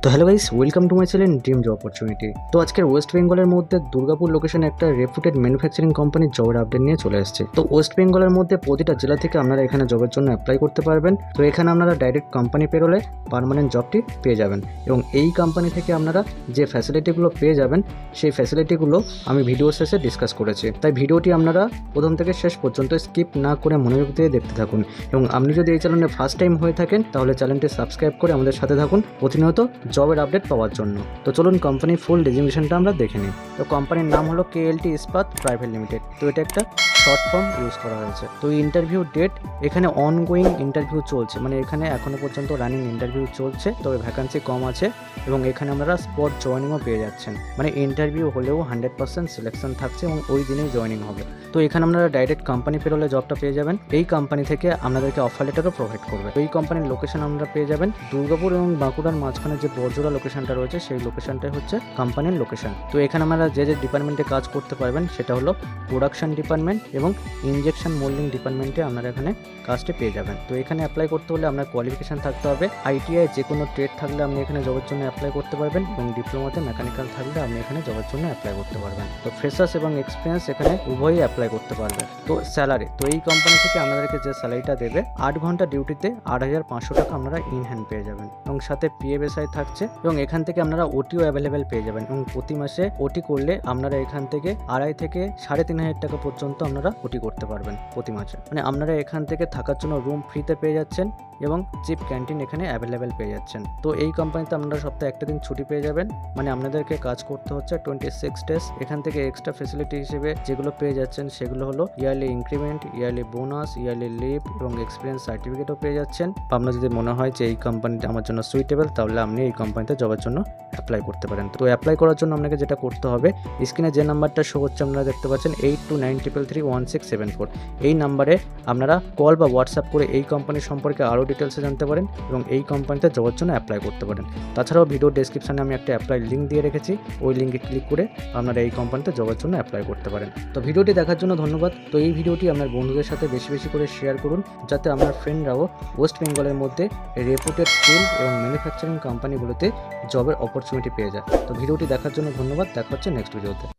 তো hello guys, welcome to my channel dream job opportunity. তো আজকের ওয়েস্ট বেঙ্গলের মধ্যে দুর্গাপুর লোকেশনে একটা রেপুটেড ম্যানুফ্যাকচারিং কোম্পানির জবের আপডেট নিয়ে চলে এসেছে। তো ওয়েস্ট বেঙ্গলের মধ্যে প্রতিটা জেলা থেকে আপনারা এখানে জবের জন্য অ্যাপ্লাই করতে পারবেন। তো এখানে আপনারা ডাইরেক্ট কোম্পানি পেরোলে পার্মানেন্ট জবটি পেয়ে যাবেন এবং এই কোম্পানি থেকে আপনারা যে ফ্যাসিলিটিগুলো পেয়ে যাবেন সেই ফ্যাসিলিটিগুলো আমি ভিডিও শেষে ডিসকাস করেছি। তাই ভিডিওটি আপনারা প্রথম থেকে শেষ পর্যন্ত স্কিপ না করে মনোযোগ দিয়ে দেখতে থাকুন এবং আপনি যদি এই চ্যানেলে ফার্স্ট টাইম হয়ে থাকেন তাহলে চ্যানেলটি সাবস্ক্রাইব করে আমাদের সাথে থাকুন প্রতিনিয়ত জবের আপডেট পাওয়ার জন্য। তো চলুন কোম্পানির ফুল ডেজিগনেশনটা আমরা দেখে নিই। তো কোম্পানির নাম হলো কেএলটি ইস্পাত প্রাইভেট লিমিটেড। তো এটা একটা শর্ট ফর্ম ইউজ করা হয়েছে। তো ইন্টারভিউ ডেট এখানে অনগোয়িং ইন্টারভিউ চলছে, মানে এখানে এখনো পর্যন্ত রানিং ইন্টারভিউ চলছে, তবে ভ্যাকান্সি কম আছে এবং এখানে আপনারা স্পট জয়েনিংও পেয়ে যাচ্ছেন, মানে ইন্টারভিউ হলেও 100% সিলেকশন থাকছে এবং ওই দিনেই জয়েনিং হবে। তো এখানে আপনারা ডাইরেক্ট কোম্পানি পেরোলে জবটা পেয়ে যাবেন। এই কোম্পানি থেকে আপনাদেরকে অফার লেটারও প্রোভাইড করবে। এই কোম্পানির লোকেশন আপনারা পেয়ে যাবেন দুর্গাপুর এবং বাঁকুড়ার মাঝখানে যে বর্জোরা লোকেশনটা রয়েছে সেই লোকেশনটাই হচ্ছে কোম্পানির লোকেশন। তো এখানে আপনারা যে যে ডিপার্টমেন্টে কাজ করতে পারবেন সেটা হলো প্রোডাকশন ডিপার্টমেন্ট এবং ইনজেকশন মোল্ডিং ডিপার্টমেন্টে আপনারা এখানে কাজটি পেয়ে যাবেন। তো এখানে অ্যাপ্লাই করতে হলে আপনার কোয়ালিফিকেশন থাকতে হবে। আইটিআই যে কোনো ট্রেড থাকলে আপনি এখানে জবের জন্য অ্যাপ্লাই করতে পারবেন এবং ডিপ্লোমাতে মেকানিক্যাল থাকলে আপনি এখানে জবের জন্য অ্যাপ্লাই করতে পারবেন। তো ফ্রেশার্স এবং এক্সপিরিয়েন্স এখানে উভয়ই অ্যাপ্লাই করতে পারবেন। তো স্যালারি, তো এই কোম্পানি থেকে আপনাদেরকে যে স্যালারিটা দেবে 8 ঘন্টা ডিউটিতে 8,500 টাকা আপনারা ইন হ্যান্ড পেয়ে যাবেন এবং সাথে পিএফএসআই থাকছে এবং এখান থেকে আপনারা ওটিও অ্যাভেলেবেল পেয়ে যাবেন এবং প্রতি মাসে ওটি করলে আপনারা এখান থেকে 2,500 থেকে 3,500 টাকা পর্যন্ত আপনারা ওটি করতে পারবেন প্রতি মাসে। মানে আপনারা এখান থেকে থাকার জন্য রুম ফ্রিতে পেয়ে যাচ্ছেন এবং চিপ ক্যান্টিন এখানে অ্যাভেলেবেল পেয়ে যাচ্ছেন। তো এই কোম্পানিতে আপনারা সপ্তাহে একটা দিন ছুটি পেয়ে যাবেন, মানে আপনাদেরকে কাজ করতে হচ্ছে 26 ডেজ। এখান থেকে এক্সট্রা ফেসিলিটি হিসেবে যেগুলো পেয়ে যাচ্ছেন সেগুলো হলো yearly increment, yearly bonus, yearly leave এবং এক্সপিরিয়েন্স সার্টিফিকেটও পেয়ে যাচ্ছেন। আপনার যদি মনে হয় যে এই কোম্পানিটা আমার জন্য সুইটেবল তাহলে আপনি এই কোম্পানিতে জবের জন্য অ্যাপ্লাই করতে পারেন। তো অ্যাপ্লাই করার জন্য আপনাকে যেটা করতে হবে, স্ক্রিনে যে নাম্বারটা শো হচ্ছে আপনারা দেখতে পাচ্ছেন 8293331674, এই নাম্বারে আপনারা কল বা হোয়াটসঅ্যাপ করে এই কোম্পানি সম্পর্কে আরও ডিটেলসে জানতে পারেন এবং এই কোম্পানিতে জবের জন্য অ্যাপ্লাই করতে পারেন। তাছাড়াও ভিডিও ডেসক্রিপশনে আমি একটা অ্যাপ্লাই লিঙ্ক দিয়ে রেখেছি, ওই লিঙ্কে ক্লিক করে আপনারা এই কোম্পানিতে জবের জন্য অ্যাপ্লাই করতে পারেন। তো ভিডিওটি দেখার জন্য ধন্যবাদ। তো এই ভিডিওটি আপনার বন্ধুদের সাথে বেশি বেশি করে শেয়ার করুন যাতে আপনার ফ্রেন্ডরাও ওয়েস্ট বেঙ্গলের মধ্যে রেপুটেড স্কিল এবং ম্যানুফ্যাকচারিং কোম্পানিগুলোতে জবের অপরচুনিটি পেয়ে যায়। তো ভিডিওটি দেখার জন্য ধন্যবাদ। দেখা হচ্ছে নেক্সট ভিডিওতে।